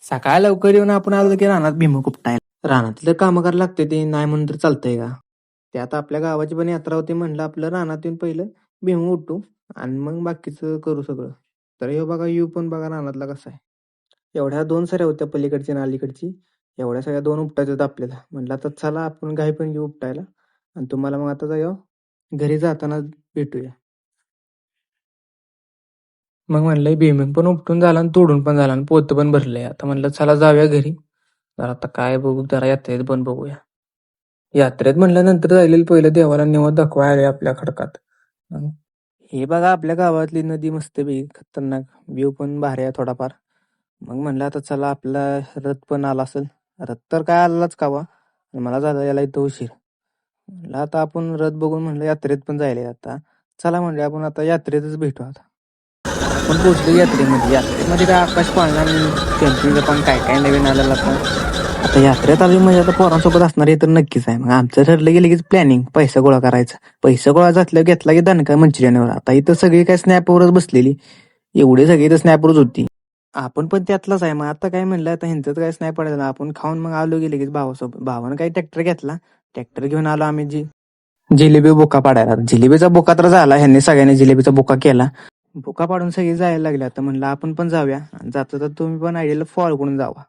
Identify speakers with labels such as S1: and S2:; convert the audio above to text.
S1: सकाळ लवकर येऊन आपण आलो की रानात भुईमूग उपटायला. रानातलं कामं करायला लागते ते नाही म्हणून तर चालतंय का? ते आता आपल्या गावाची पण यात्रा होती म्हणलं आपलं रानात येऊन पहिलं भुईमूग उपटू आणि मग बाकीचं करू सगळं. तर हे बघा यू पण बघा रानातला कसा आहे. एवढ्या 2 सऱ्या होत्या पलीकडची आणि अलीकडची. एवढ्या सगळ्या 2 उपटायच्या होत्या आपल्याला. म्हटलं आता चला आपण घाई पण घेऊ उपटायला आणि तुम्हाला मग आता जाऊया घरी जाताना भेटूया. मग म्हणलं भुईमूग पण उपटून झाला आणि तोडून पण झाला आणि पोतं पण भरलंय. आता म्हणलं चला जाऊया घरी. तर आता काय बघू जरा यात्रेत पण बघूया. यात्रेत म्हणल्यानंतर जायलेलं पहिलं देवाला निवद दाखवाय आले आपल्या खडकात. हे बघा आपल्या गावातली नदी मस्तपैकी खतरनाक व्ह्यू पण भारी आहे थोडाफार. मग म्हणलं आता चला आपला रथ पण आला असेल. रथ तर काय आलाच कावा. मला झालं याला इथं उशीर. म्हणलं आता आपण रथ बघून म्हणलं यात्रेत पण जायला आता. चला म्हणलं आपण आता यात्रेतच भेटू आता. आपण पोहोचलो यात्रेमध्ये. यात्रेमध्ये काय आकाश पाळणा आणि कॅम्पिंगचं पण काय काय नवीन आलेलं आता यात्रेत आली म्हणजे आता पोरांसोबत असणार हे तर नक्कीच आहे. मग आमचं ठरलं की लगेच प्लॅनिंग पैसा गोळा करायचा. पैसा गोळा झाला घेतला की दणका मंचुरियनवर. आता इथं सगळी काय स्नॅपवरच बसलेली. एवढी सगळी तर स्नॅपवरच होती. आपण पण त्यातलाच आहे. मग आता काय म्हणलं आता ह्यांचं काय स्नॅप पडायला आपण खाऊन मग आलो की लगेच भावासोबत. भावानं काही ट्रॅक्टर घेतला. ट्रॅक्टर घेऊन आलो आम्ही जिलेबी बोका पाडायला. जिलेबीचा बोका तर झाला. ह्यांनी सगळ्यांनी जिलेबीचा बोका केला. बोका पाडून सगळी जायला लागली. आता म्हणलं आपण पण जाऊया. जाता तर तुम्ही पण आयडियाला फॉलो करून जावा.